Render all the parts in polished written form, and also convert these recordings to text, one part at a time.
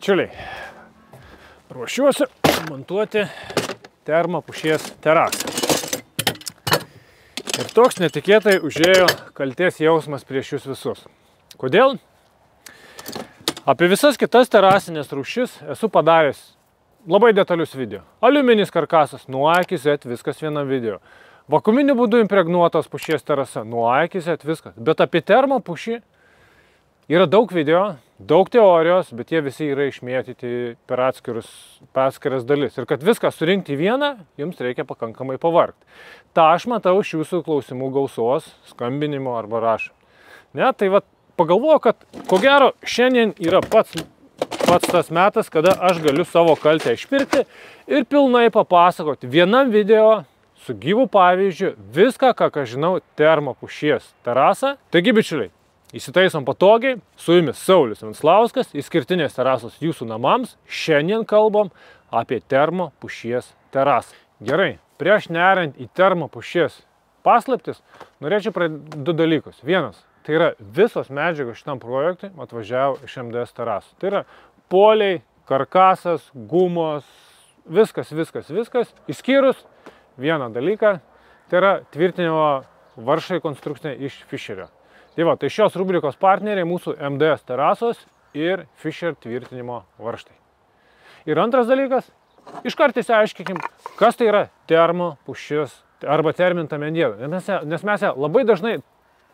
Bičiuliai, ruošiuosi montuoti termopušies terasą. Ir toks netikėtai užėjo kaltės jausmas prieš jūs visus. Kodėl? Apie visas kitas terasinės rūšis esu padaręs labai detalius video. Aliuminis karkasas, nuo A iki Z, viskas vienam video. Vakuminiu būdu impregnuotos pušies terasa, nuo A iki Z, viskas. Bet apie termopušį yra daug video, daug teorijos, bet jie visi yra išmėtyti per atskiras dalis. Ir kad viską surinkti į vieną, jums reikia pakankamai pavargti. Ta aš matau iš jūsų klausimų gausos, skambinimo arba rašo. Ne, tai va, pagalvoju, kad ko gero šiandien yra pats tas metas, kada aš galiu savo kaltę išpirkti ir pilnai papasakoti vienam video su gyvu pavyzdžiu viską, ką žinau termopušies terasą. Taigi, bičiuliai, įsitaisom patogiai, su jumis Saulius Venslauskas, išskirtinės terasos jūsų namams. Šiandien kalbam apie termopušies terasą. Gerai, prieš neriant į termopušies paslaptis, norėčiau pradėti du dalykus. Vienas, tai yra visos medžiagos šitam projektui atvažiavo iš MDS terasų. Tai yra poliai, karkasas, gumos, viskas, išskyrus vieną dalyką, tai yra tvirtinimo varžai konstrukcinė iš Fischerio. Tai va, tai šios rubrikos partneriai mūsų MDS terasos ir Fischer tvirtinimo varžtai. Ir antras dalykas, iškart išsiaiškinkim, kas tai yra termopušis arba terminta mediena, nes mes ją labai dažnai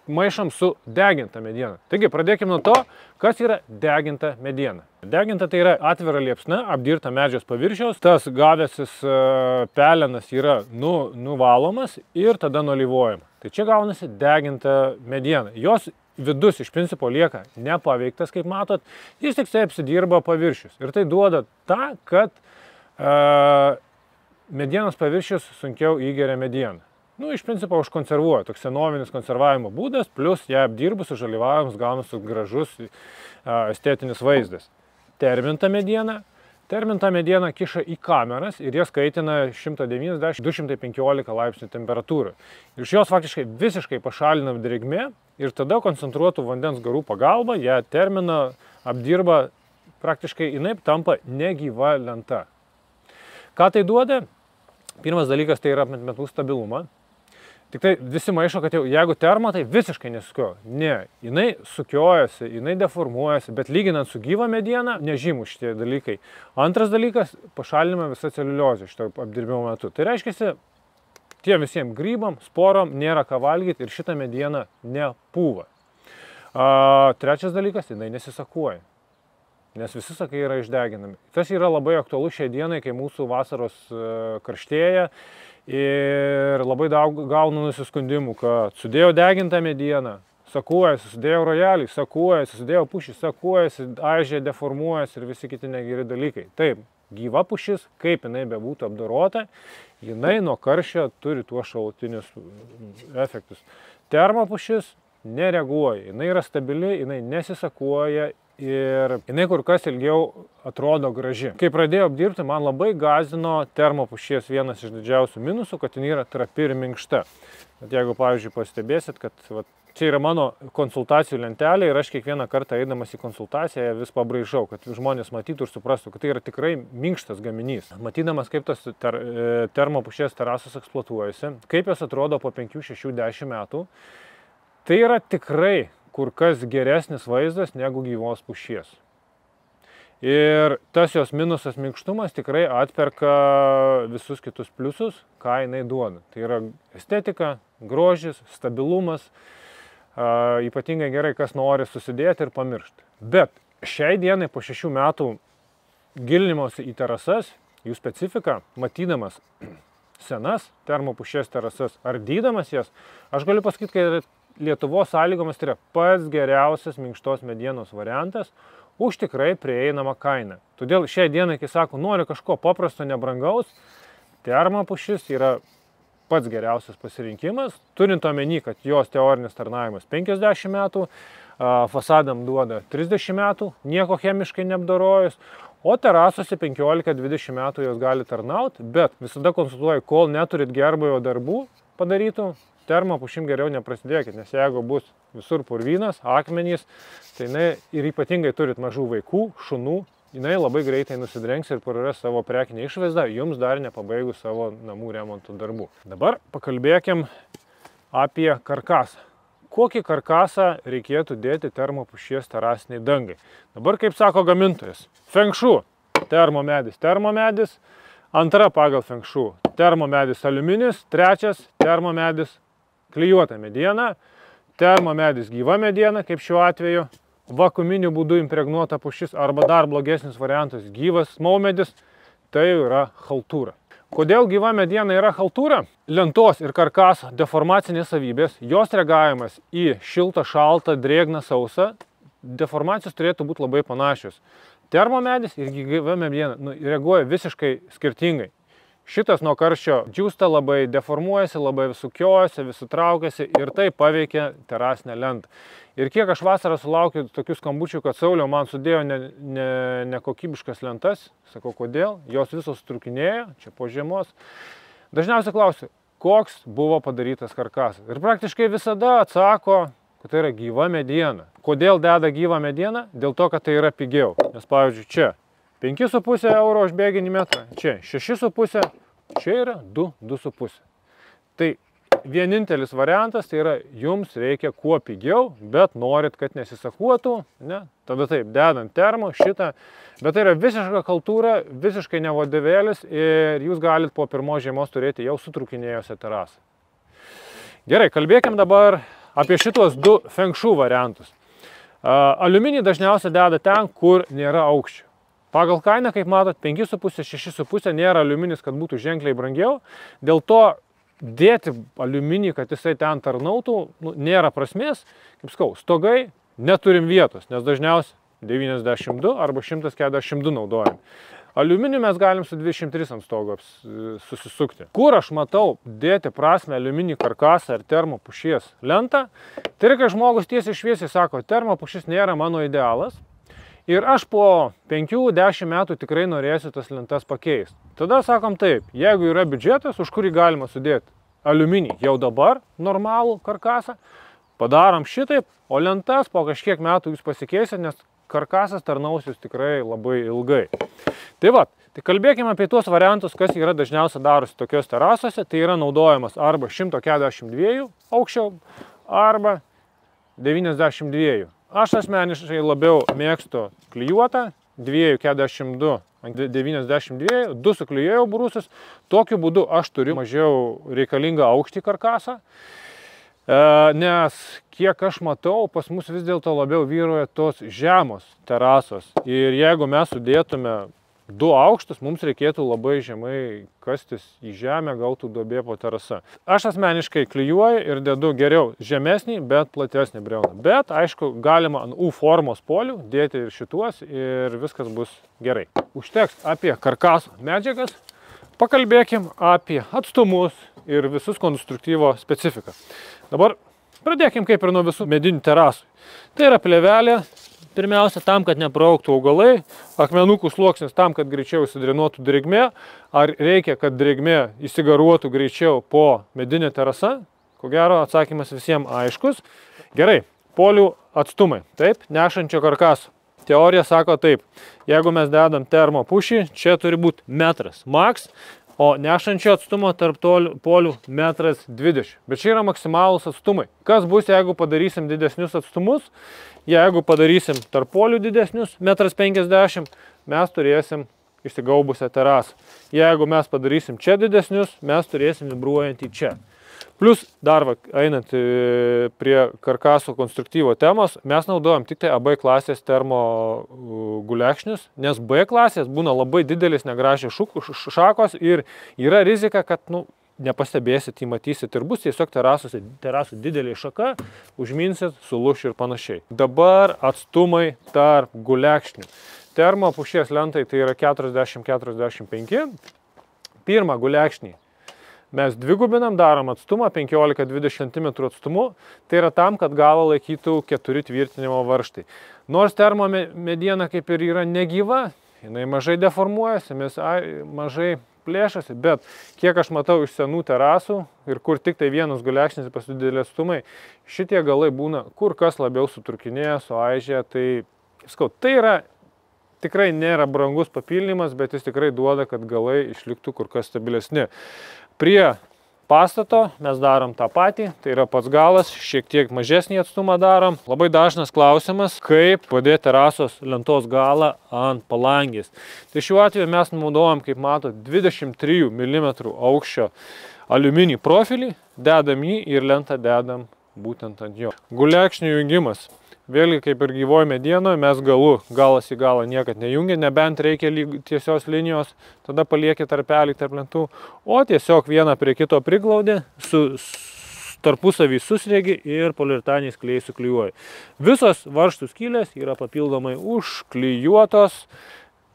maišam su deginta mediena. Taigi, pradėkime nuo to, kas yra deginta mediena. Deginta tai yra atvira liepsna, apdirta medžios paviršiaus, tas gavęsis pelenas yra nuvalomas ir tada nualyvuojama. Tai čia gaunasi deginta mediena. Jos vidus iš principo lieka nepaveiktas, kaip matot, jis tik tai apsidirba paviršius. Ir tai duoda tą, kad medienos paviršius sunkiau įgeria medieną. Iš principo užkonservuoja, toks senovinis konservavimo būdas, plus ją apdirbus, užalyvavimus gaunasi gražus estetinis vaizdas. Terminta mediena kiša į kameras ir jas kaitina 190–215 laipsnių temperatūrą. Iš jos faktiškai visiškai pašalinam drėgmė ir tada koncentruotų vandens garų pagalba ją terminą apdirba, praktiškai jinai tampa negyva lenta. Ką tai duoda? Pirmas dalykas tai yra metų stabilumą. Tik tai visi maišo, kad jeigu termo, tai visiškai nesukioja. Ne, jinai sukiojasi, jinai deformuojasi, bet lyginant su gyva mediena, nežymų šitie dalykai. Antras dalykas, pašalinama visa celiuliozė šito apdirbimo metu. Tai reiškia, tiem visiems grybam, sporom nėra ką valgyti ir šita mediena nepūva. Trečias dalykas, jinai nesisakuoja, nes visi sakai yra išdeginami. Tas yra labai aktualu šiai dienai, kai mūsų vasaros karštėja. Ir labai daug gaunu nusiskundimų, kad sudėjau degintą medieną, sakuojasi, sudėjau rojalį, sakuojasi, sudėjau pušį, sakuojasi, aižė, deformuojasi ir visi kiti negeri dalykai. Taip, gyva pušis, kaip jinai bebūtų apdorota, jinai nuo karščio turi tuos šalutinius efektus. Termopušis nereaguoja, jinai yra stabili, jinai nesisakuoja ir jinai kur kas ilgiau atrodo graži. Kai pradėjau apdirbti, man labai gąsdino termopušies vienas iš didžiausių minusų, kad jinai yra trapi ir minkšta. Bet jeigu, pavyzdžiui, pastebėsit, kad čia yra mano konsultacijų lentelė ir aš kiekvieną kartą eidamas į konsultaciją vis pabraižau, kad žmonės matytų ir suprastų, kad tai yra tikrai minkštas gaminys. Matydamas, kaip tos termopušies terasos eksploatuojasi, kaip jos atrodo po 5, 6, 10 metų, tai yra tikrai kur kas geresnis vaizdas negu gyvos pušies. Ir tas jos minusas minkštumas tikrai atperka visus kitus pliusus, ką jinai duoda. Tai yra estetika, grožis, stabilumas, ypatingai gerai, kas nori susidėti ir pamiršti. Bet šiai dienai po 6 metų gilinimosi į terasas, jų specifiką, matydamas senas termopušies terasas, ardydamas jas, aš galiu pasakyti, kad Lietuvos sąlygomis tai yra pats geriausias minkštos medienos variantas už tikrai prieinamą kainą. Todėl šiai dienai, kai sako, nori kažko paprasto, nebrangaus, termopušis yra pats geriausias pasirinkimas, turint omeny, kad jos teorinis tarnavimas 50 metų, fasadam duoda 30 metų, nieko chemiškai neapdorojus, o terasose 15–20 metų jos gali tarnauti, bet visada konsultuoju, kol neturit gerbūvio darbų padarytų, termopušim geriau neprasidėkit, nes jeigu bus visur purvynas, akmenys, tai ir ypatingai turit mažų vaikų, šunų, jinai labai greitai nusidrengs ir praras savo prekinę išvaizdą, jums dar nepabaigus savo namų remonto darbų. Dabar pakalbėkim apie karkasą. Kokį karkasą reikėtų dėti termopušies terasiniai dangai? Dabar, kaip sako gamintojas, Feng Shui termomedis, antra pagal Feng Shui termomedis aliuminis, trečias termomedis klijuota mediena, termomedis gyva mediena, kaip šiuo atveju, vakuuminiu būdu impregnuota pušis arba dar blogesnis variantas gyvas maumedis, tai yra chaltūra. Kodėl gyva mediena yra chaltūra? Lentos ir karkaso deformacinės savybės, jos reagavimas į šiltą, šaltą, drėgną, sausą, deformacijos turėtų būti labai panašios. Termomedis ir gyva mediena reaguoja visiškai skirtingai. Šitas nuo karščio džiūsta labai, deformuojasi, labai visukiojasi, visutraukiasi ir tai paveikia terasinę lentą. Ir kiek aš vasarą sulaukiu tokių skambučių, kad Sauliau man sudėjo nekokybiškas lentas, sakau, kodėl, jos visos trukinėjo, čia po žiemos. Dažniausiai klausiu, koks buvo padarytas karkasas. Ir praktiškai visada atsako, kad tai yra gyva mediena. Kodėl deda gyvą medieną? Dėl to, kad tai yra pigiau. Nes pavyzdžiui, čia 5,5 € už bėginį metrą, čia 6,5, čia yra 2,5. Tai vienintelis variantas, tai yra jums reikia kuo pigiau, bet norit, kad nesisakuotų, ne? Tada taip, dedant termo šitą, bet tai yra visiška chaltūra, visiškai ne vadovėlis ir jūs galit po pirmos žiemos turėti jau sutrukinėjusią terasą. Gerai, kalbėkim dabar apie šitos du Feng Shui variantus. Aliuminį dažniausiai deda ten, kur nėra aukščio. Pagal kainą, kaip matot, 5,5–6,5 nėra aliuminis, kad būtų ženkliai brangiau. Dėl to dėti aliuminį, kad jisai ten tarnautų, nėra prasmės. Kaip sakau, stogai neturim vietos, nes dažniausiai 92 arba 142 naudojam. Aliuminį mes galim su 23 ant stogo susisukti. Kur aš matau dėti prasme aliuminį karkasą ar termopušies lentą, tai yra, kai žmogus tiesiai šviesiai sako, termopušis nėra mano idealas ir aš po 5–10 metų tikrai norėsiu tas lentas pakeisti. Tada sakom taip, jeigu yra biudžetas, už kurį galima sudėti aliuminį jau dabar normalų karkasą, padarom šitaip, o lentas po kažkiek metų jūs pasikeisit, nes karkasas tarnaus jūs tikrai labai ilgai. Tai va, tai kalbėkime apie tuos variantus, kas yra dažniausiai darosi tokios terasose. Tai yra naudojamas arba 142 aukščio, arba 92. Aš asmeniškai labiau mėgstu klijuotą, 2,42 ant 92, 2 suklijėjau brūsus. Tokiu būdu aš turiu mažiau reikalingą aukštį karkasą. Nes kiek aš matau, pas mus vis dėlto labiau vyruoja tos žemos terasos. Ir jeigu mes sudėtume 2 aukštus, mums reikėtų labai žemai kastis į žemę, gautų duobė po terasa. Aš asmeniškai klijuoju ir dedu geriau žemesnį, bet platesnį briauną. Bet, aišku, galima ant U formos polių dėti ir šituos ir viskas bus gerai. Užteks apie karkaso medžiagas. Pakalbėkim apie atstumus ir visus konstruktyvo specifiką. Dabar pradėkim kaip ir nuo visų medinių terasų. Tai yra plėvelė, pirmiausia, tam, kad nepraaugtų augalai, akmenukų sluoksnis tam, kad greičiau įsidrenuotų drėgmė, ar reikia, kad drėgmė įsigaruotų greičiau po medinė terasa. Ko gero, atsakymas visiems aiškus. Gerai, polių atstumai. Taip, nešančio karkaso. Teorija sako taip, jeigu mes dedam termopušį, čia turi būti metras max, o nešančio atstumo tarp polių 1,20 m. Bet čia yra maksimalūs atstumai. Kas bus, jeigu padarysim didesnius atstumus? Jeigu padarysim tarp polių didesnius, 1,50 m, mes turėsim išsigaubusią terasą. Jeigu mes padarysim čia didesnius, mes turėsim vibruojantį čia. Plus, dar einant prie karkaso konstruktyvo temos, mes naudojam tik tai AB klasės termo gulekšnius, nes B klasės būna labai didelis negražios šakos ir yra rizika, kad nepastebėsit, įmatysit ir bus tiesiog terasų didelė šaka, užminsit, suluš ir panašiai. Dabar atstumai tarp gulekšnių. Termo pušies lentai tai yra 40–45. Pirmą gulekšnį mes dvigubinam, darom atstumą 15–20 cm atstumu. Tai yra tam, kad galą laikytų 4 tvirtinimo varžtai. Nors termo mediena kaip ir yra negyva, jinai mažai deformuojasi, mažai plėšasi, bet kiek aš matau iš senų terasų ir kur tik tai vienas gulekšnis pas didelį atstumai, šitie galai būna kur kas labiau sutrukinėję, suaižę. Tai yra tikrai nėra brangus papildymas, bet jis tikrai duoda, kad galai išliktų kur kas stabilesni. Prie pastato mes darom tą patį, tai yra pats galas, šiek tiek mažesnį atstumą darom. Labai dažnas klausimas, kaip padėti terasos lentos galą ant palangės. Tai šiuo atveju mes naudojam, kaip matot, 23 mm aukščio aliuminį profilį, dedam jį ir lentą dedam būtent ant jo. Guliakšnių jungimas. Vėlgi, kaip ir gyvoje medienoje, mes galas į galą niekad nejungia, nebent reikia tiesios linijos, tada palieki tarpelį tarp lentų, o tiesiog vieną prie kito priglaudė, tarpusavį susregi ir poliuretaniniais klijais suklijuoji. Visos varžtų skylės yra papildomai užklijuotos,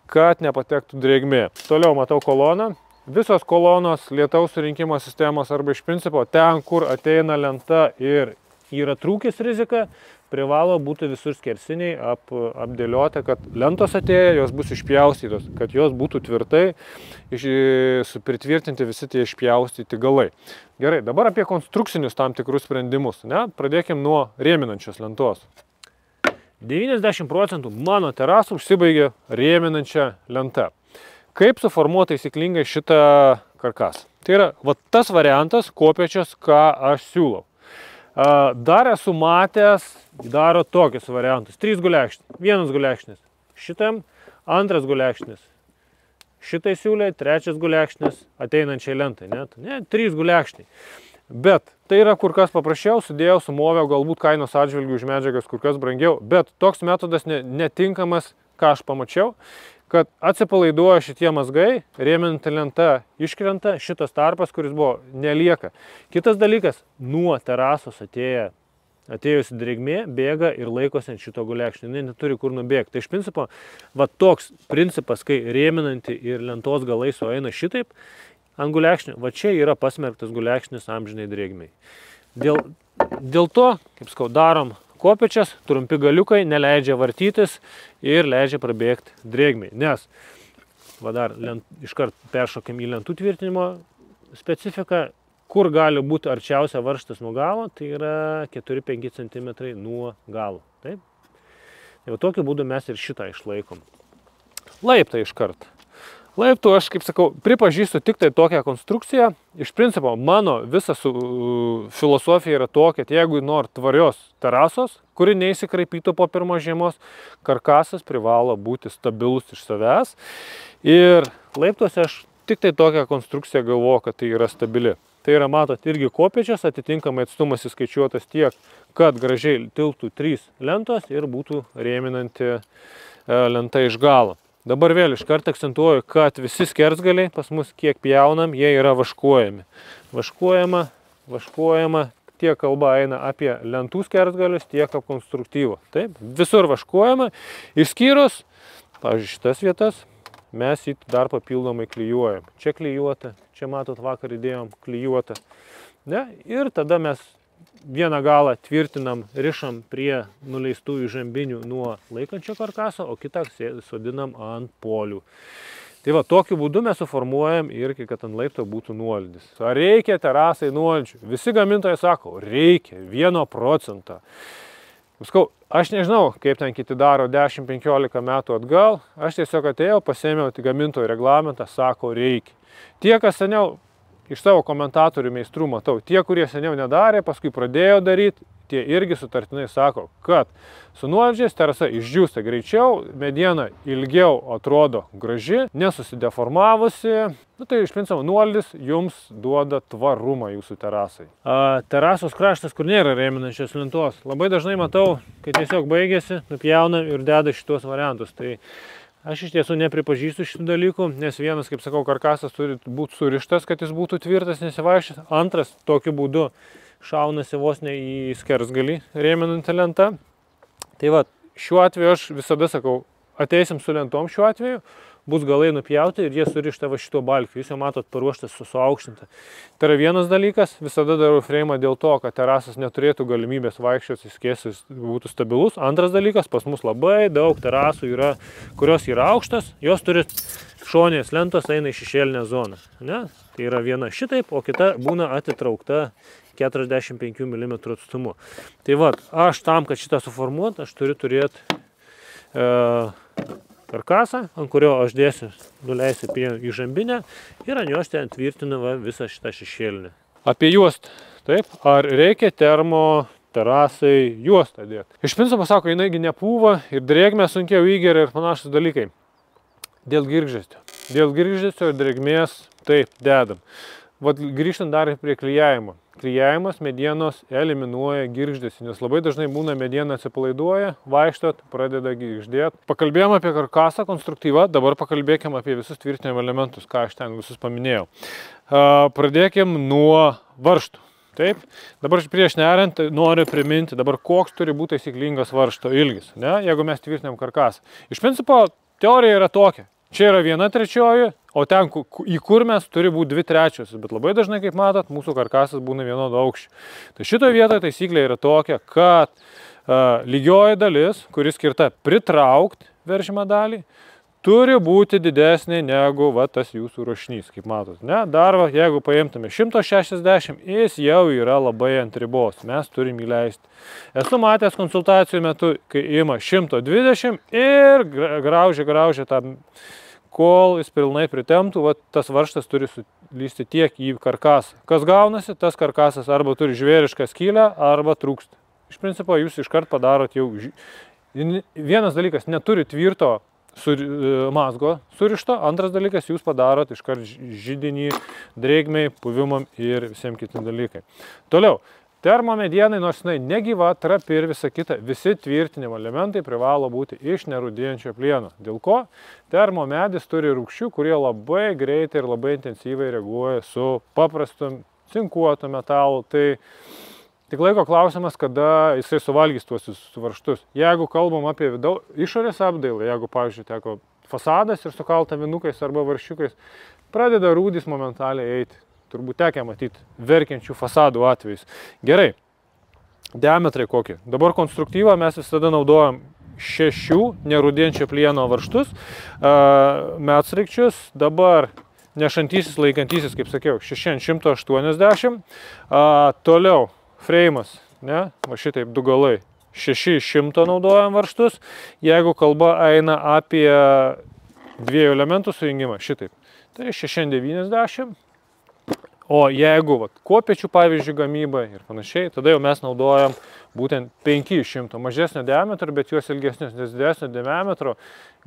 kad nepatektų drėgmė. Toliau matau koloną. Visos kolonos lietaus surinkimo sistemos arba iš principo ten, kur ateina lenta ir yra trūkis rizika, privalo būti visur skersiniai apdėlioti, kad lentos atėję, jos bus išpjaustytos, kad jos būtų tvirtai pritvirtinti visi tie išpjaustyti galai. Gerai, dabar apie konstrukcinius tam tikrus sprendimus. Pradėkim nuo rėminančios lentos. 90% mano terasų užsibaigia rėminančią lentą. Kaip suformuoti taisyklingai šitą karkasą? Tai yra tas variantas kopėčios, ką aš siūlau. Dar esu matęs, daro tokius variantus. 3 guliakšnis, 1 guliakšnis, šitam 2 guliakšnis, šitai siūlė 3 guliakšnis ateinančiai lentai, 3 guliakšniai. Bet tai yra kur kas paprasčiau, sudėjau, sumoviau, galbūt kainos atžvilgių už medžiagas kur kas brangiau, bet toks metodas netinkamas, ką aš pamačiau, kad atsipalaiduoja šitie mazgai, rėminanti lenta iškrenta, šitas tarpas, kuris buvo, nelieka. Kitas dalykas, nuo terasos atėjusi drėgmė bėga ir laikosi ant šito guliakšnio, neturi kur nubėgti. Tai iš principo, toks principas, kai rėminanti ir lentos galai sueina šitaip ant guliakšnio, čia yra pasmerktas guliakšnis amžinai drėgmiai. Dėl to, kaip sakau, darom kopėčias, trumpi galiukai, neleidžia vartytis ir leidžia prabėgti drėgmiai. Nes, dar iškart peršokim į lentų tvirtinimo specifiką, kur gali būti arčiausia varžtas nuo galo, tai yra 4-5 cm nuo galo. Taip? Tai tokiu būdu mes ir šitą išlaikom. Laiptai iškart. Laiptų aš, kaip sakau, pripažįstu tik tai tokią konstrukciją. Iš principo, mano visa filosofija yra tokia, kad jeigu nori tvarios terasos, kuri neįsikraipytų po pirmos žiemos, karkasas privalo būti stabilus iš savęs. Ir laiptuose aš tik tai tokią konstrukciją galvoju, kad tai yra stabili. Tai yra, matot, irgi kopėčios, atitinkamai atstumas įskaičiuotas tiek, kad gražiai tilptų 3 lentos ir būtų rėminanti lenta iš galo. Dabar vėl iškart akcentuoju, kad visi skersgaliai pas mus kiek pjaunam, jie yra vaškuojami. Vaškuojama, tiek kalba eina apie lentų skersgalius, tiek apie konstruktyvų. Taip, visur vaškuojama, išskyrus, pavyzdžiui, šitas vietas, mes jį dar papildomai klijuojam. Čia klijuota, čia matot, vakar įdėjom klijuota. Ir tada mes vieną galą tvirtinam, rišam prie nuleistųjų žambinių nuo laikančio karkaso, o kitą sodinam ant polių. Tai tokiu būdu mes suformuojam irgi, kad ant laipto būtų nuolydis. Ar reikia terasai nuolydžių? Visi gamintojai sako, reikia, 1%. Aš nežinau, kaip ten kiti daro 10-15 metų atgal, aš tiesiog atėjau, pasėmiau gamintojų reglamentą, sako, reikia. Tie, kas seniau iš savo komentatorių meistrų matau, tie, kurie seniau nedarė, paskui pradėjo daryti, tie irgi sutartinai sako, kad su nuolydžiais terasa išdžiūsta greičiau, mediena ilgiau atrodo graži, nesusideformavusi. Tai iš principo nuolydis jums duoda tvarumą jūsų terasai. Terasos kraštas, kur nėra rėminančios lentos, labai dažnai matau, kai tiesiog baigėsi, nupjauna ir deda šitos variantus. Tai aš iš tiesų nepripažįstu šitų dalykų, nes vienas, kaip sakau, karkasas turi būti surištas, kad jis būtų tvirtas, nesivaikščias. Antras, tokiu būdu šaunasi vos ne į skersgalį rėminanti lenta. Tai šiuo atveju aš visada sakau, ateisim su lentom šiuo atveju, bus galai nupjauti ir jie surišta šito balkiu. Jūs jau matot paruoštas suaukštinta. Tai yra vienas dalykas, visada darau freimą dėl to, kad terasas neturėtų galimybės vaikščioti, skėsis būtų stabilus. Antras dalykas, pas mus labai daug terasų yra, kurios yra aukštas, jos turi šonės lentos, eina į šešėlinę zoną. Tai yra viena šitaip, o kita būna atitraukta 45 mm atstumu. Tai aš tam, kad šitą suformuot, aš turiu turėti karkasą, ant kurio aš dėsiu, nuleisiu į žambinę ir ant jos ten tvirtinu visą šitą šešėlinį. Apie juostą. Taip, ar reikia terasai juostą dėti? Iš principo sako, jinaigi nepūva ir drėgmė sunkiau įgeria ir panašus dalykai. Dėl girgždesio. Dėl girgždesio ir drėgmės taip dedam. Vat grįžtant dar prie klijavimo. Klijavimas medienos eliminuoja girgždesį, nes labai dažnai būna mediena atsipalaiduoja, vaikštot, pradeda girgždėti. Pakalbėjom apie karkasą, konstruktyvą, dabar pakalbėkim apie visus tvirtinimo elementus, ką aš ten visus paminėjau. Pradėkim nuo varžtų. Taip, dabar prieš neriant noriu priminti, dabar koks turi būti taisyklingas varžto ilgis, ne? Jeigu mes tvirtinam karkasą. Iš principo, teorija yra tokia. Čia yra 1/3, o ten, į kur mes turi būti 2/3, bet labai dažnai, kaip matot, mūsų karkasas būna vienodo aukščio. Tai šitoje vietoje taisyklė yra tokia, kad lygioji dalis, kuri skirta pritraukti veržimą dalį, turi būti didesnė negu tas jūsų ruošnys, kaip matot. Ne? Dar, jeigu paimtume 160, jis jau yra labai ant ribos, mes turim įleisti. Esu matęs konsultacijų metu, kai ima 120 ir graužia tam, kol jis pilnai pritemptų, tas varžtas turi sulysti tiek į karkasą. Kas gaunasi, tas karkasas arba turi žvėrišką skylę, arba trūksta. Iš principo, jūs iškart padarot jau... Vienas dalykas, neturi tvirto mazgo surišto, antras dalykas, jūs padarot iškart židinį, drėgmei, puvimam ir visiems kitim dalykai. Toliau, termomedienai, nors jinai negyva, trapi ir visa kita, visi tvirtinimo elementai privalo būti iš nerūdijančio plieno. Dėl ko? Termomedis turi rūgščių, kurie labai greitai ir labai intensyviai reaguoja su paprastu cinkuotu metalu. Tai tik laiko klausimas, kada jisai suvalgys tuos varžtus. Jeigu kalbam apie išorės apdailą, jeigu, pavyzdžiui, teko fasadas ir sukalta vinukais arba varščiukais, pradeda rūdys momentaliai eiti. Turbūt tekia matyti verkiančių fasadų atvejais. Gerai, diametrai kokie. Dabar konstruktyvą mes visada naudojam 6 nerūdijančio plieno varžtus, medsraigčius, dabar nešantysis, laikantysis, kaip sakiau, 680, toliau freimas, ne, va šitaip du galai, 600 naudojam varžtus, jeigu kalba eina apie 2 elementų sujungimą, šitaip, tai 690, o jeigu kopėčių, pavyzdžiui, gamyba ir panašiai, tada jau mes naudojam būtent 500, mažesnio diametro, bet juos ilgesnius, nes didesnio diametro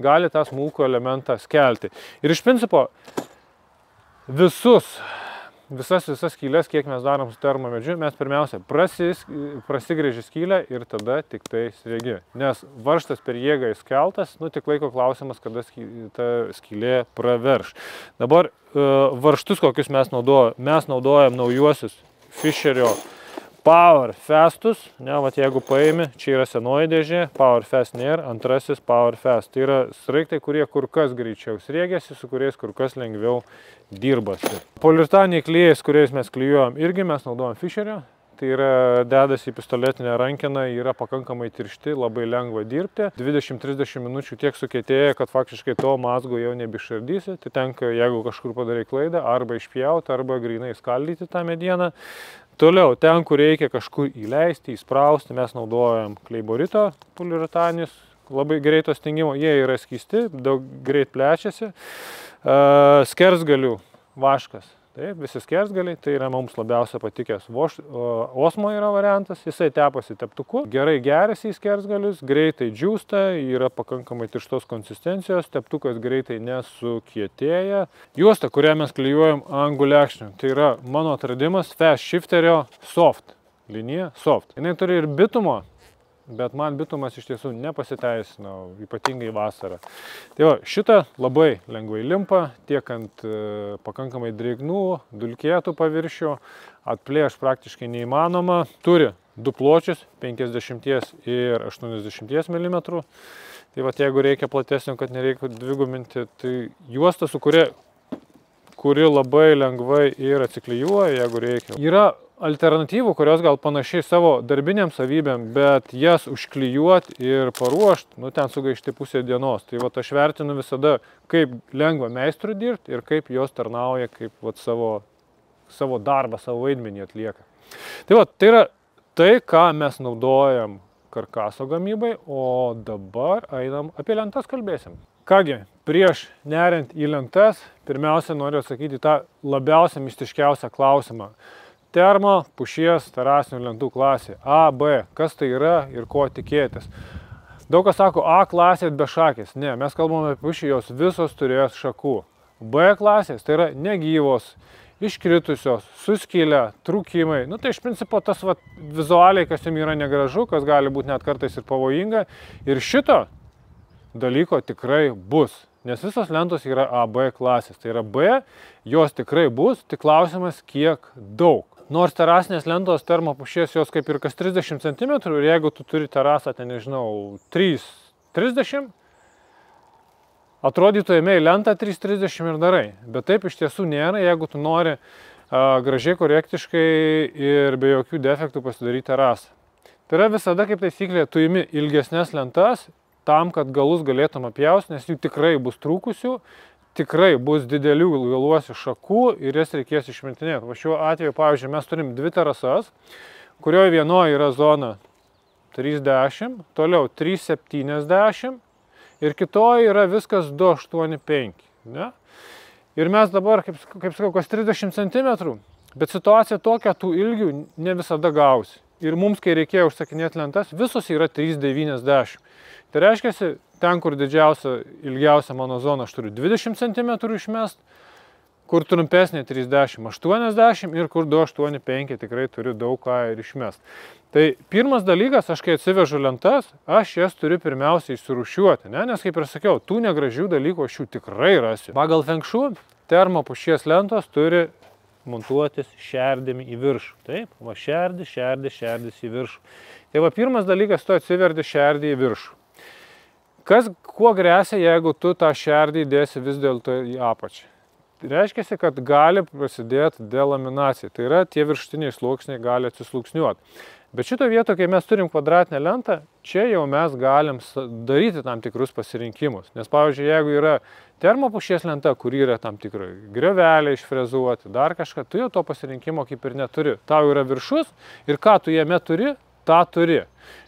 gali tą smulkų elementą skelti. Ir iš principo visas skylės, kiek mes darom su termomedžiu, mes pirmiausia prasigrėži skylę ir tada tik tai sriegi. Nes varžtas per jėgą įskeltas, tik laiko klausimas, kada ta skylė praverš. Dabar varžtus, kokius mes naudojam. Mes naudojam naujuosius Fischerio Power Fastus, jeigu paimi, čia yra senoji dėžė, Power Fast nėra, antrasis Power Fast. Tai yra sraigtai, kurie kur kas greičiau sriegiasi, su kuriais kur kas lengviau dirbasi. Poliuretaniniai klijais, kuriais mes klijuojam, irgi mes naudojam Fischerio. Tai yra dedasi į pistoletinę rankeną, yra pakankamai tiršti, labai lengva dirbti. 20-30 minučių tiek sukietėja, kad faktiškai to mazgo jau nebeišardysi. Tai tenka, jeigu kažkur padarai klaidą, arba išpjauti, arba grynai skaldyti tą medieną. Toliau, ten, kur reikia kažkur įleisti, įsprausti, mes naudojam kleiborito poliuretanis, labai greito stingimo, jie yra skysti, daug greit plečiasi. Skersgalių vaškas, taip, visi skersgaliai, tai yra mums labiausia patikęs. Osmo yra variantas, jisai tepasi teptuku, gerai geriasi į skersgalius, greitai džiūsta, yra pakankamai tirštos konsistencijos, teptukas greitai nesukietėja. Juosta, kurią mes klijuojam ant gulekšnių, tai yra mano atradimas Fast Shifterio Soft linija Soft. Jinai turi ir bitumo, bet man bitumas iš tiesų nepasiteisino, ypatingai vasarą. Tai va, šitą labai lengvai limpa, tiek ant pakankamai drėgnų, dulkėtų paviršių, atplėš praktiškai neįmanoma. Turi du pločius, 50 ir 80 mm. Tai va, jeigu reikia platesnio, kad nereikia dviguminti, tai juosta, su kuri labai lengvai ir atsiklijuoja, jeigu reikia. Yra alternatyvų, kurios gal panašiai savo darbiniam savybėm, bet jas užklijuoti ir paruošti, ten sugaišti pusę dienos. Tai vat, aš vertinu visada, kaip lengva meistrui dirbti ir kaip jos tarnauja, kaip vat, savo darbą, savo vaidmenį atlieka. Tai vat, tai yra tai, ką mes naudojam karkaso gamybai, o dabar einam apie lentas kalbėsim. Kągi, prieš neriant į lentas, pirmiausia noriu atsakyti tą labiausiai mistiškiausią klausimą. Termo pušies terasinių lentų klasė A, B. Kas tai yra ir ko tikėtis? Daug kas sako A klasė be šakės. Ne, mes kalbame apie pušį, jos visos turės šakų. B klasės tai yra negyvos, iškritusios, suskilę, trūkimai. Nu tai iš principo tas vizualiai, kas jums yra negražu, kas gali būti net kartais ir pavojinga. Ir šito dalyko tikrai bus. Nes visos lentos yra A, B klasės. Tai yra B, jos tikrai bus, tik klausimas kiek daug. Nors terasinės lentos termopušies jos kaip ir kas 30 cm ir jeigu tu turi terasą, ten nežinau, 3,30, atrodytų ėmėjai lentą 3,30 ir darai. Bet taip iš tiesų nėra, jeigu tu nori gražiai, korektiškai ir be jokių defektų pasidaryti terasą. Tai yra visada kaip taisyklė, tu imi ilgesnės lentas tam, kad galus galėtum apjausti, nes jų tikrai bus trūkusių. Tikrai bus didelių galuosių šakų ir jas reikės išmintinėti. Va šiuo atveju, pavyzdžiui, mes turim 2 terasas, kurioje vienoje yra zona 3,10, toliau 3,70 ir kitoje yra viskas 2,85. Ne? Ir mes dabar, kaip sakau, kas 30 cm, bet situacija tokia, tų ilgių ne visada gausi. Ir mums, kai reikėjo užsakinėti lentas, visos yra 3,90. Tai reiškia, ten, kur didžiausia, ilgiausia mano zona, aš turiu 20 cm išmest, kur trumpesnė 30, 80 ir kur 2,85 tikrai turiu daug ką ir išmest. Tai pirmas dalykas, aš kai atsivežu lentas, aš jas turiu pirmiausiai išsirūšiuoti, ne? Nes kaip ir sakiau, tų negražių dalykų aš jų tikrai rasiu. Pagal Feng Shui termopušies lentos turi montuotis šerdimi į viršų. Taip, va šerdis į viršų. Tai va pirmas dalykas, tu atsiverdi šerdį į viršų. Kuo grėsia, jeigu tu tą šerdį dėsi vis dėlto į apačią? Reiškia, kad gali prasidėti delaminacija. Tai yra, tie viršutiniai sluoksniai gali atsisluoksniuoti. Bet šito vieto, kai mes turim kvadratinę lentą, čia jau mes galim daryti tam tikrus pasirinkimus. Nes, pavyzdžiui, jeigu yra termopušies lenta, kur yra tam tikrai grioveliai išfrezuoti, dar kažką, tu jau to pasirinkimo kaip ir neturi. Tau yra viršus ir ką tu jame turi, tą turi.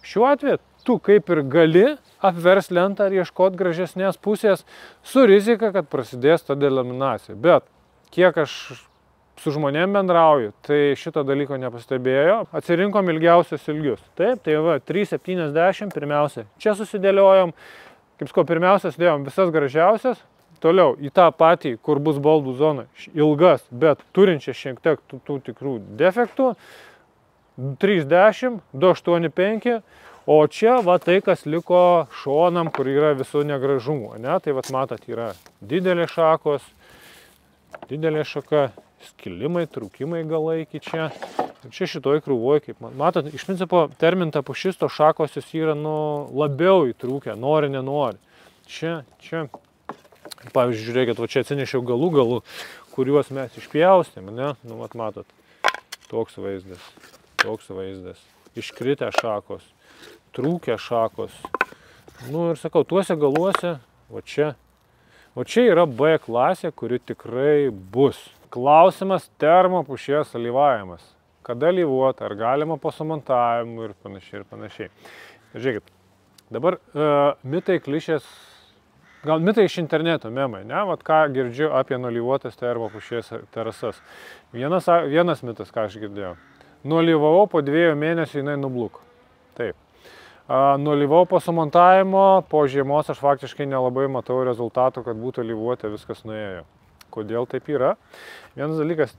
Šiuo atveju tu kaip ir gali apvers lentą ir ieškoti gražesnės pusės su rizika, kad prasidės ta delaminacija. Bet kiek aš su žmonėm bendrauju, tai šito dalyko nepastebėjo. Atsirinkom ilgiausius ilgius. Taip, tai va, 3,70 pirmiausia. Čia susidėliojom, kaip sakau, pirmiausia sudėjom visas gražiausias. Toliau į tą patį, kur bus baldų zona, ilgas, bet turinčia šiek tiek tų tikrų defektų. 3,10, 2,85. O čia va tai, kas liko šonam, kur yra visų negražumų. Ne? Tai va matot, yra didelė šakos, didelė šaka, skilimai, trūkimai galai iki čia. Ir čia šitoj krūvoj, kaip matot, iš principo terminta pušis, to šakos jos yra labiau įtrūkę, nori, nenori. Čia, pavyzdžiui, žiūrėkit, va čia atsinešiau galų, kuriuos mes išpjaustėm, ne? Nu, vat matot, toks vaizdas, iškritę šakos. Trūkę šakos. Nu ir sakau, tuose galuose, va čia yra B klasė, kuri tikrai bus. Klausimas termopušies alyvavimas. Kada alyvuoti, ar galima po sumontavimu ir panašiai. Žiūrėkit, dabar mitai klišės, gal mitai iš interneto memai, ne? Vat ką girdžiu apie nualyvuotas termopušies terasas. Vienas mitas, ką aš girdėjau. Nualyvavau, po 2 mėnesių jinai nubluko. Taip. Nualyvau po sumontavimo, po žiemos aš faktiškai nelabai matau rezultatų, kad būtų alyvuotė, viskas nuėjo. Kodėl taip yra? Vienas dalykas,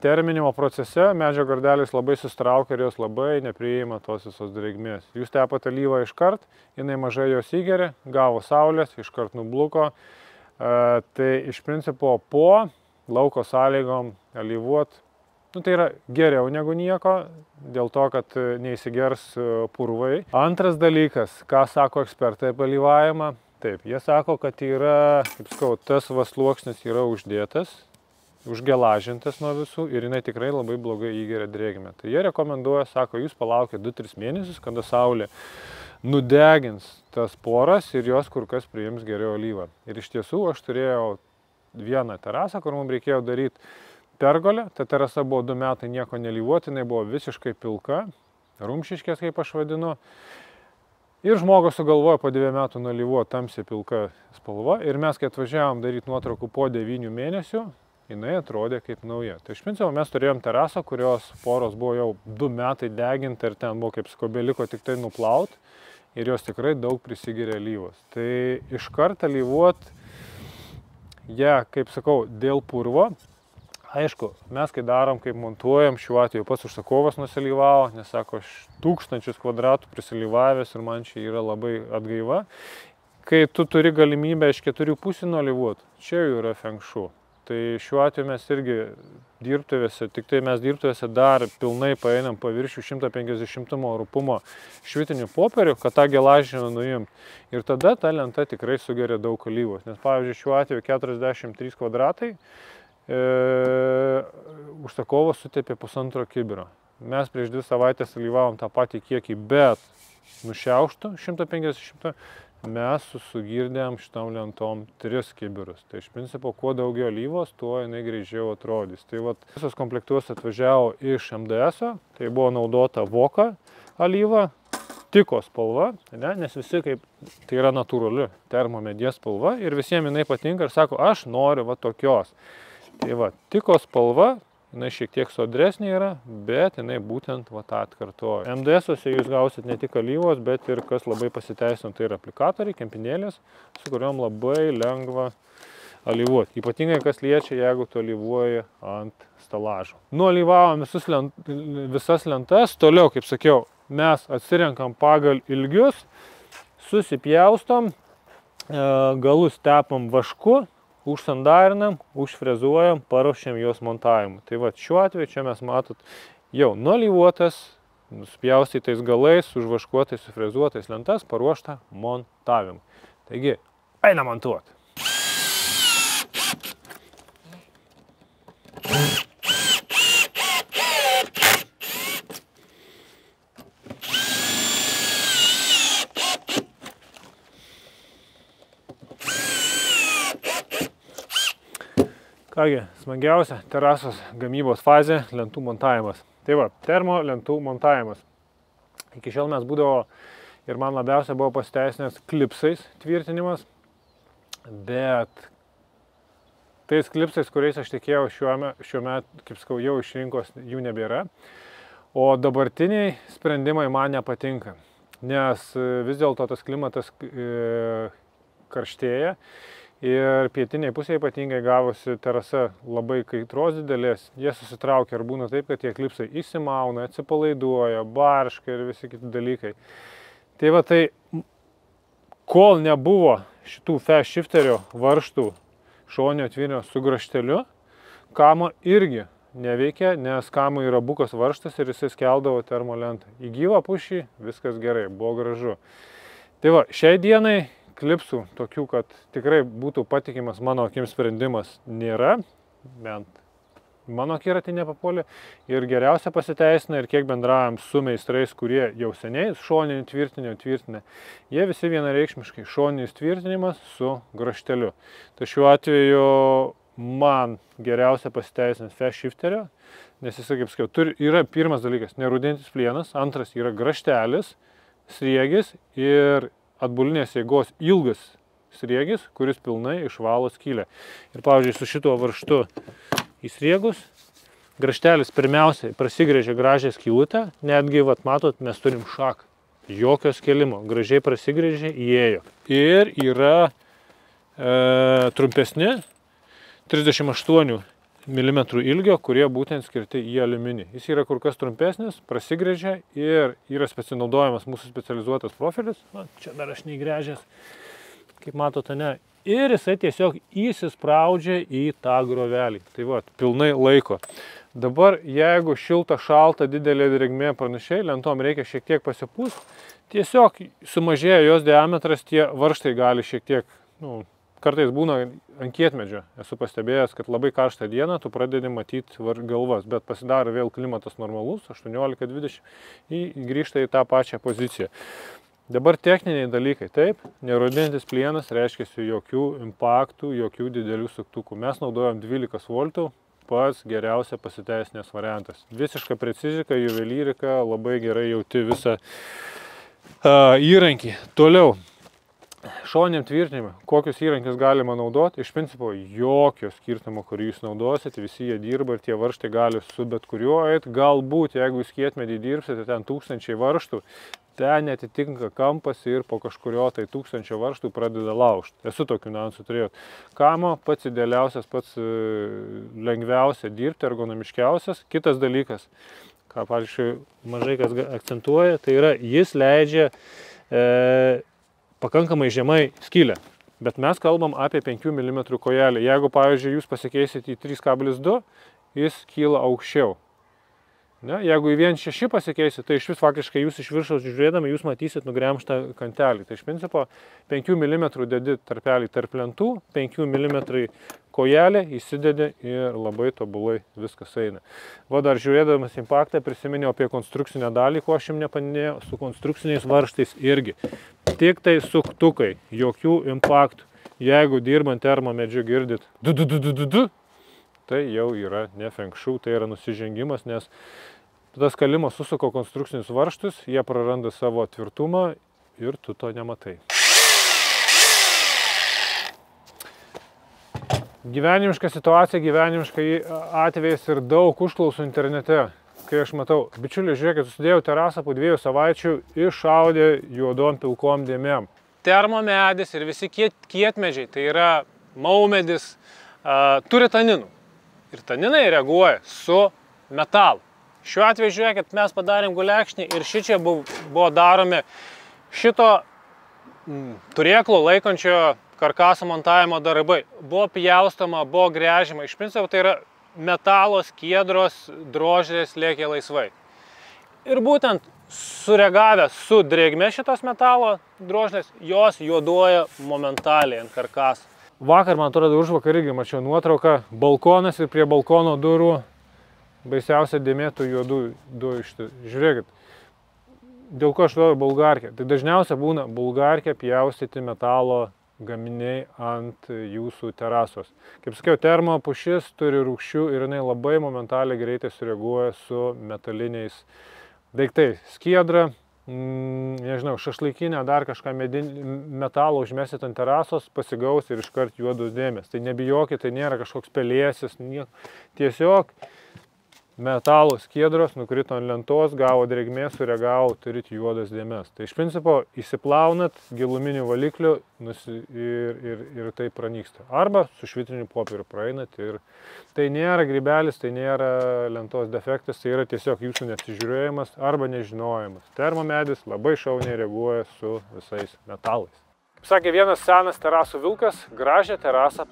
terminimo procese medžio gardelis labai sustraukia ir jos labai nepriima tos visos drėgmės. Jūs tepat alyvą iškart, jinai mažai jos įgeria, gavo saulės, iškart nubluko. Tai iš principo po lauko sąlygom alyvuot, tai yra geriau negu nieko, dėl to, kad neįsigers purvai. Antras dalykas, ką sako ekspertai apie alyvavimą. Taip, jie sako, kad yra, kaip sakau, tas sluoksnis yra uždėtas, užgelažintas nuo visų ir jinai tikrai labai blogai įgeria drėgmę. Tai jie rekomenduoja, sako, jūs palaukite 2-3 mėnesius, kada saulė nudegins tas poras ir jos kur kas priims geriau alyvą. Ir iš tiesų aš turėjau vieną terasą, kur mums reikėjo daryti pergolę. Ta terasa buvo 2 metai nieko nelyvuoti, jinai buvo visiškai pilka, rumšiškės, kaip aš vadinu. Ir žmogus sugalvojo po 2 metų nualyvuoti tamsiai pilka spalva ir mes, kai atvažiavom daryti nuotraukų po 9 mėnesių, jinai atrodė kaip nauja. Tai iš principo mes turėjom terasą, kurios poros buvo jau 2 metai deginti ir ten buvo kaip skobeliko tik tai nuplaut ir jos tikrai daug prisigeria alyvos. Tai iš karto alyvuot, kaip sakau, dėl purvo. Aišku, mes kai darom, kaip montuojam, šiuo atveju pats užsakovas nusialyvavo, nes sako, aš 1000 kvadratų prisialyvavęs ir man čia yra labai atgaiva. Kai tu turi galimybę iš 4 pusių nualyvuot, čia jau yra feng shui. Tai šiuo atveju mes irgi dirbtuvėse, tik tai mes dirbtuvėse dar pilnai paeinam paviršių 150 rupumo švitinių popierių, kad tą gelažinę nuimt. Ir tada ta lenta tikrai sugeria daug alyvos. Nes pavyzdžiui, šiuo atveju 43 kvadratai, užsakovas sutepė 1,5 kibiro. Mes prieš 2 savaitės alyvavom tą patį kiekį, bet nušiauštų 150, mes sugirdėm šitam lentom 3 kibirus. Tai iš principo, kuo daugiau alyvos, tuo jinai greičiau atrodys. Tai vat, visas komplektuos atvažiavo iš MDS-o, tai buvo naudota voka alyva, tiko spalva, nes visi kaip, tai yra natūrali termomedės spalva ir visiems jinai patinka ir sako, aš noriu va tokios. Tai va, tiko spalva, jinai šiek tiek sodresnė yra, bet jinai būtent va tą atkartoja. MDS-uose jūs gausit ne tik alyvos, bet ir kas labai pasiteisino, tai yra aplikatoriai, kempinėlės, su kuriuom labai lengva alyvuoti. Ypatingai kas liečia, jeigu tu alyvuoji ant stalažo. Nualyvavom visas lentas, toliau, kaip sakiau, mes atsirenkam pagal ilgius, susipjaustom, galus tepam vašku, užsandarinam, užfrezuojam, paruošiam jos montavimui. Tai va, šiuo atveju čia mes matot jau nualyvuotas, nuspjaustytais galais, užvaškuotais, sufrezuotais lentas, paruoštą montavimui. Taigi, einam montuoti. Kągi, smagiausia terasos gamybos fazė – lentų montavimas. Tai va, termo lentų montavimas. Iki šiol mes būdavo ir man labiausiai buvo pasiteisinęs klipsais tvirtinimas, bet tais klipsais, kuriais aš tikėjau šiuo metu, kaip sakau, jau iš rinkos jų nebėra. O dabartiniai sprendimai man nepatinka, nes vis dėlto tas klimatas karštėja. Ir pietiniai pusėje ypatingai gavosi terasa labai kaitros didelės, jie susitraukia ir būna taip, kad tie klipsai įsimauna, atsipalaiduoja, barška ir visi kiti dalykai. Tai va tai, kol nebuvo šitų fast shifterio varžtų šoninio tvinio su grašteliu, kamo irgi neveikia, nes kamo yra bukas varžtas ir jisai skeldavo termolentą. Į gyvą pušį viskas gerai, buvo gražu. Tai va, šiai dienai klipsų tokių, kad tikrai būtų patikimas mano akim sprendimas nėra, bent mano akiratį nepapuolė. Ir geriausia pasiteisina ir kiek bendraujam su meistrais, kurie jau seniai šoninį tvirtinę, jie visi vienareikšmiškai šoninis tvirtinimas su grašteliu. Tai šiuo atveju man geriausia pasiteisina fast shifterio, nes jis, kaip sakiau, yra pirmas dalykas nerūdintis plienas, antras yra graštelis, sriegis ir atbulinės jėgos ilgas sriegis, kuris pilnai išvalo skylę. Ir pavyzdžiui, su šituo varžtu įsriegus, graštelis pirmiausiai prasigrėžia gražią skylutę, netgi, vat, matot, mes turim šaką. Jokio skėlimo, gražiai prasigrėžė, įėjo. Ir yra trumpesni 38 mm ilgio, kurie būtent skirti į aliuminį. Jis yra kur kas trumpesnis, prasigrėžia ir yra naudojamas mūsų specializuotas profilis. Na, čia dar aš neįgręžęs, kaip matote, ne. Ir jisai tiesiog įsispraudžia į tą grovelį. Tai va, pilnai laiko. Dabar, jeigu šilta, šalta, didelė drėgmė panašiai, lentom reikia šiek tiek pasipūst, tiesiog sumažėja jos diametras, tie varžtai gali šiek tiek, kartais būna ant kietmedžio. Esu pastebėjęs, kad labai karštą dieną tu pradedi matyti galvas, bet pasidaro vėl klimatas normalus, 18-20, grįžta į tą pačią poziciją. Dabar techniniai dalykai, taip, nerūdintis plienas reiškia jokių impaktų, jokių didelių suktukų. Mes naudojam 12 voltų, pats geriausia pasiteisinęs variantas. Visiška precizika, juvelyrika, labai gerai jauti visą įrankį. Toliau. Šoniniam tvirtinimui, kokius įrankius galima naudoti, iš principo jokio skirtumo, kurį jūs naudosite, visi jie dirba ir tie varžtai gali su bet kuriuo eiti. Galbūt, jeigu jūs kietmedį dirbsite, ten 1000 varžtų, ten netitinka kampas ir po kažkurio tai 1000 varžtų pradeda laužti. Esu tokių niuansų turėjau. Kamo pats idealiausias, pats lengviausia dirbti, ergonomiškiausias. Kitas dalykas, ką, pavyzdžiui, mažai kas akcentuoja, tai yra, jis leidžia pakankamai žemai skylę, bet mes kalbam apie 5 mm kojelį. Jeigu, pavyzdžiui, jūs pasikeisite į 3,2, jis kyla aukščiau. Ne? Jeigu į 1,6 pasikeisite, tai iš vis faktiškai jūs iš viršaus žiūrėdami, jūs matysit nugremžtą kantelį. Tai iš principo 5 mm dedi tarpelį tarp lentų, 5 mm kojelė įsidedi ir labai tobulai viskas eina. Va dar žiūrėdamas impaktą prisiminiau apie konstrukcinę dalį, ko aš jums nepaminėjau, su konstrukciniais varžtais irgi. Tik tai suktukai, jokių impaktų. Jeigu dirbant termomedžiu girdit du, tai jau yra ne feng shui, tai yra nusižengimas, nes tas kalimas susuko konstrukcinius varžtus, jie praranda savo tvirtumą ir tu to nematai. Gyvenimiška situacija, gyvenimiškai atvejais ir daug užklausų internete. Kai aš matau, bičiuliai, žiūrėkit, susidėjau terasą po 2 savaičių, iššaudė juodom pilkom dėmėm. Termomedis ir visi kietmedžiai, tai yra maumedis, turi taninų. Ir taninai reaguoja su metalu. Šiuo atveju, žiūrėkit, mes padarėm gulekšnį ir šičia buvo daromi šito turėklo laikančio karkaso montavimo darbai. Buvo pjaustoma, buvo gręžiama. Iš principo tai yra metalo skiedros drožlės lėkė laisvai. Ir būtent sureagavę su drėgme šitos metalo drožlės, jos juoduoja momentaliai ant karkaso. Vakar, man atrodo, užvakar irgi mačiau nuotrauką, balkonas ir prie balkono durų baisiausia dėmė tų juodų duoštų. Žiūrėkit, dėl ko aš naudoju bulgarkę. Tai dažniausia būna bulgarkė pjaustyti metalo gaminiai ant jūsų terasos. Kaip sakiau, termo pušis turi rūgščių ir jinai labai momentaliai greitai sureaguoja su metaliniais daiktais. Skiedra, nežinau, šašlaikinę, dar kažką metalo užmesit ant terasos, pasigaus ir iškart juodus dėmės. Tai nebijokit, tai nėra kažkoks pelėsis, tiesiog metalo skiedros nukrito ant lentos, gavo drėgmės, sureagavo, turit juodas dėmes. Tai iš principo įsiplaunat giluminių valiklių ir tai pranyksta. Arba su švitriniu popieriu praeinat ir tai nėra grybelis, tai nėra lentos defektas, tai yra tiesiog jūsų neatsižiūrėjimas arba nežinojimas. Termomedis labai šauniai reaguoja su visais metalais. Kaip sakė vienas senas terasų vilkas, gražią terasą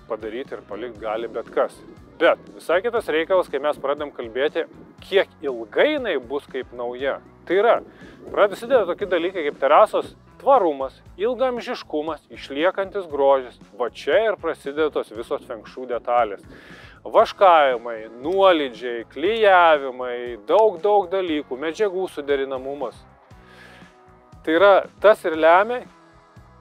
padaryti ir palikti gali bet kas. Bet visai kitas reikalas, kai mes pradedam kalbėti, kiek ilgai jinai bus kaip nauja. Tai yra, prasideda tokie dalykai kaip terasos tvarumas, ilgaamžiškumas, išliekantis grožis. Va čia ir prasideda tos visos feng shui detalės. Vaškavimai, nuolydžiai, klijavimai, daug dalykų, medžiagų suderinamumas. Tai yra, tas ir lemia,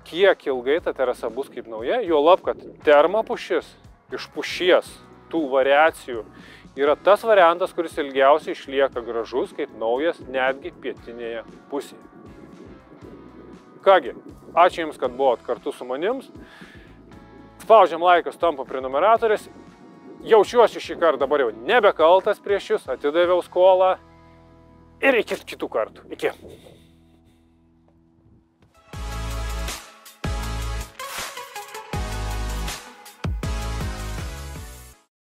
kiek ilgai ta terasa bus kaip nauja, juolab, kad termopušis iš pušies tų variacijų yra tas variantas, kuris ilgiausiai išlieka gražus kaip naujas netgi pietinėje pusėje. Kągi, ačiū Jums, kad buvot kartu su manims. Spaudžiam laikas, tampa prenumeratorius. Jaučiuosi šį kartą dabar jau nebekaltas prieš Jūs, atidaviau skolą ir iki kitų kartų. Iki.